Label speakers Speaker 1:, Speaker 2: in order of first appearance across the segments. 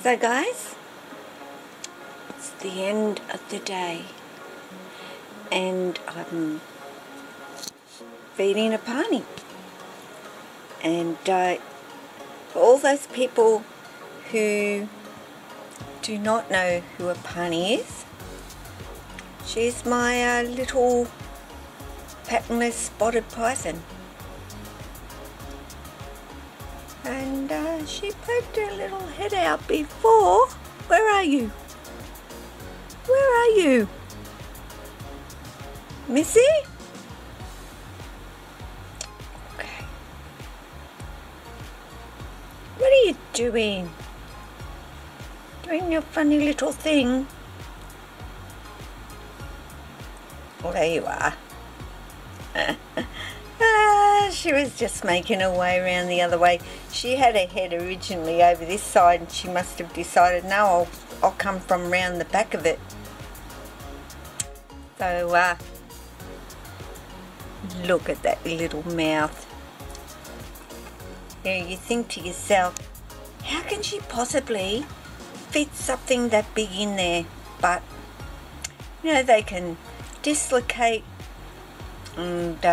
Speaker 1: So guys, it's the end of the day and I'm feeding Apani. And for all those people who do not know who Apani is, she's my little patternless spotted python. And she poked her little head out before. Where are you? Where are you? Missy? Okay. What are you doing? Doing your funny little thing. Well, there you are. She was just making her way around the other way. She had her head originally over this side and she must have decided, no, I'll come from round the back of it. So, look at that little mouth. Yeah, you think to yourself, how can she possibly fit something that big in there? But, you know, they can dislocate and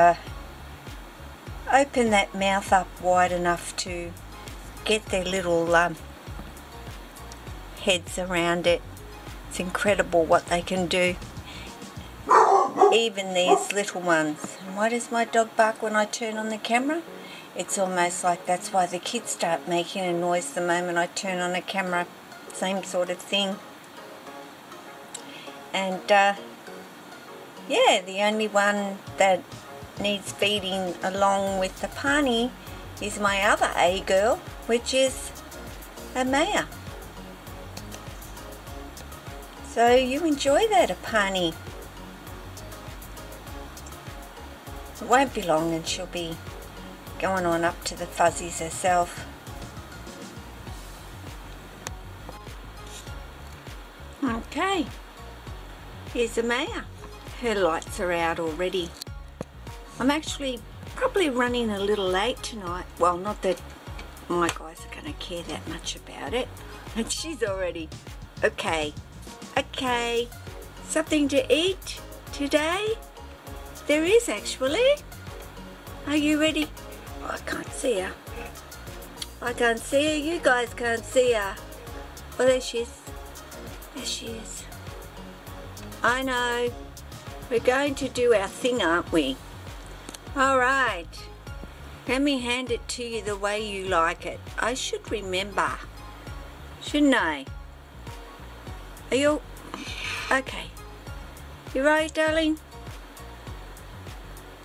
Speaker 1: open that mouth up wide enough to get their little heads around it. It's incredible what they can do. Even these little ones. And why does my dog bark when I turn on the camera? It's almost like that's why the kids start making a noise the moment I turn on the camera. Same sort of thing. And yeah, the only one that needs feeding along with the Apani is my other A girl, which is Amaya. So you enjoy that, Apani. It won't be long and she'll be going on up to the fuzzies herself. Okay, here's Amaya. Her lights are out already. I'm actually probably running a little late tonight. Well, not that my guys are going to care that much about it. And she's already, okay, something to eat today? There is actually. Are you ready? Oh, I can't see her. I can't see her. You guys can't see her. Oh, there she is. There she is. I know. We're going to do our thing, aren't we? Alright. Let me hand it to you the way you like it. I should remember. Shouldn't I? Are you... Okay. You right, darling?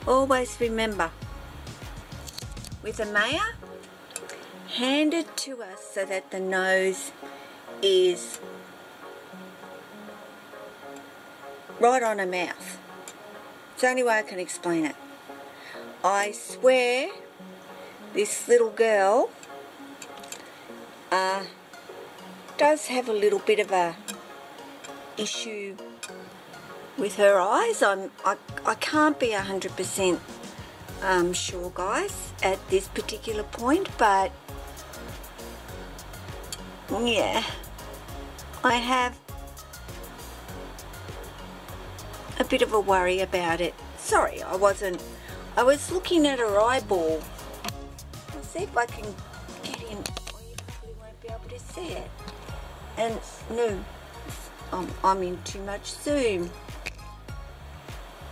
Speaker 1: Always remember. With Amaya, hand it to us so that the nose is right on her mouth. It's the only way I can explain it. I swear this little girl does have a little bit of a issue with her eyes. I can't be 100% sure, guys, at this particular point, but yeah, I have a bit of a worry about it. Sorry, I was looking at her eyeball. I'll see if I can get in. Oh, you probably won't be able to see it. And no, I'm in too much zoom.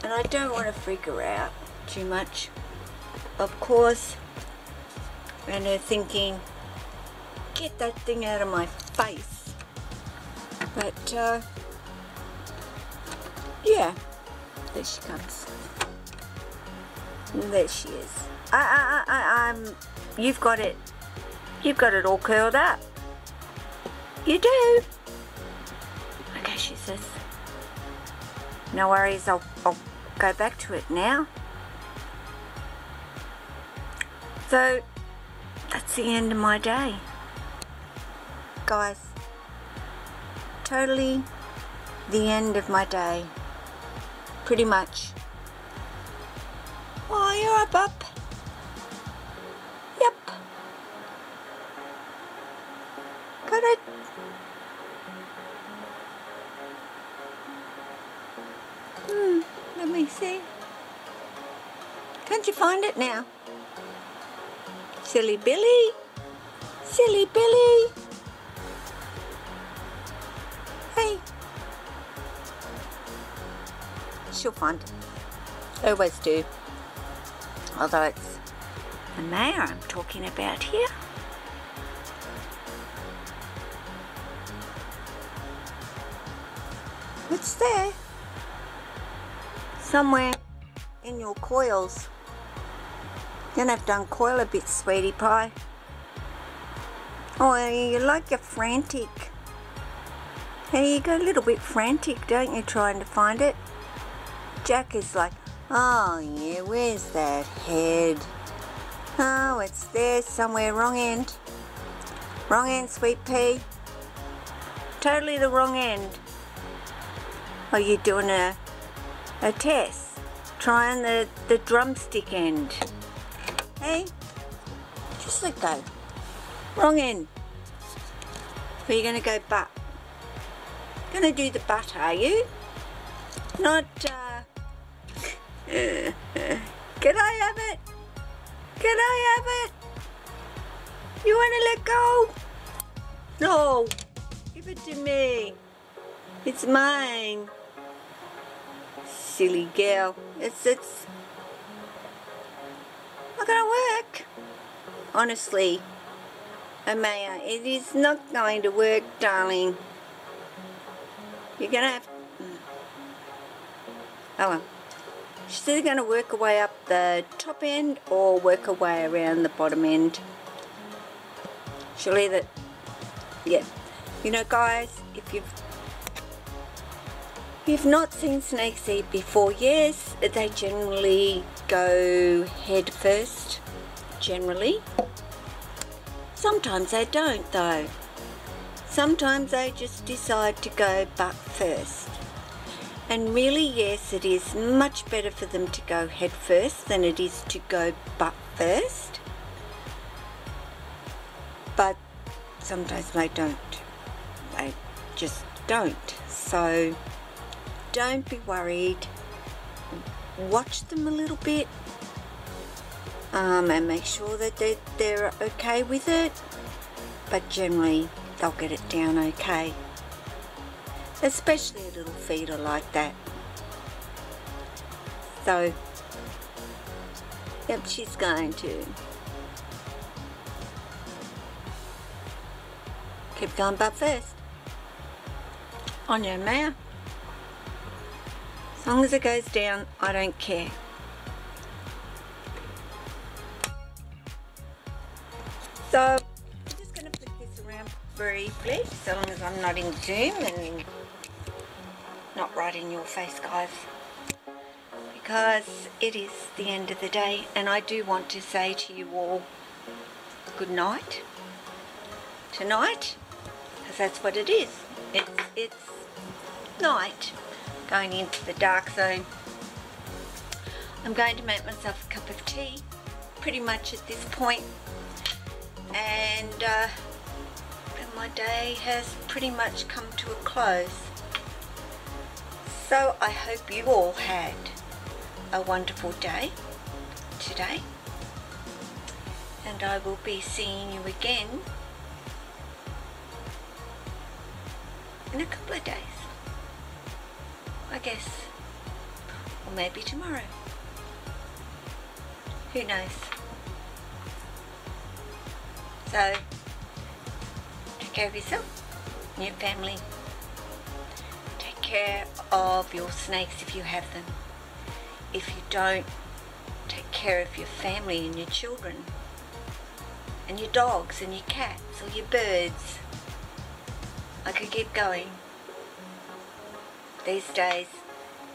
Speaker 1: And I don't want to freak her out too much, of course. And her thinking, get that thing out of my face. But, yeah, there she comes. There she is. You've got it all curled up. You do. Okay, she says. No worries, I'll go back to it now. So, that's the end of my day. Guys, totally the end of my day. Pretty much. Oh, you're up. Yep. Got it? Let me see. Can't you find it now? Silly Billy. Silly Billy. Hey. She'll find it. They always do. Although it's Amaya I'm talking about here. It's there. Somewhere in your coils. You're gonna have to uncoil a bit, sweetie pie. Oh, you're frantic. Hey, you go a little bit frantic, don't you, trying to find it? Jack is like, oh yeah, where's that head? Oh, it's there somewhere, wrong end. Wrong end, sweet pea. Totally the wrong end. Are you doing a test? Trying the drumstick end. Hey, just let go. Wrong end. Where are you going to go butt? Going to do the butt, are you? Not, Can I have it? Can I have it? You want to let go? No. Give it to me. It's mine. Silly girl. It's not gonna work. Honestly, Amaya, it is not going to work, darling. You're gonna have. Oh well. She's either gonna work her way up the top end or work her way around the bottom end. She'll either. Yeah. You know, guys, if you've not seen snakes eat before, yes, they generally go head first, generally. Sometimes they don't though. Sometimes they just decide to go butt first. And really, yes, it is much better for them to go head first than it is to go butt first. But sometimes they don't. They just don't. So don't be worried. Watch them a little bit, and make sure that they're okay with it. But generally, they'll get it down okay. Especially a little feeder like that. So, yep, she's going to keep going butt first. On your Maya. As long as it goes down, I don't care. So, I'm just going to flip this around briefly, so long as I'm not in zoom and not right in your face, guys. Because it is the end of the day, and I do want to say to you all, good night. Tonight, because that's what it is. It's night. Going into the dark zone. I'm going to make myself a cup of tea pretty much at this point, and my day has pretty much come to a close. So I hope you all had a wonderful day today, and I will be seeing you again in a couple of days, I guess, or maybe tomorrow, who knows. So take care of yourself and your family. Take care of your snakes if you have them. If you don't, take care of your family and your children and your dogs and your cats or your birds. I could keep going. These days,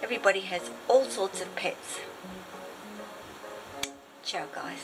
Speaker 1: everybody has all sorts of pets. Ciao, guys.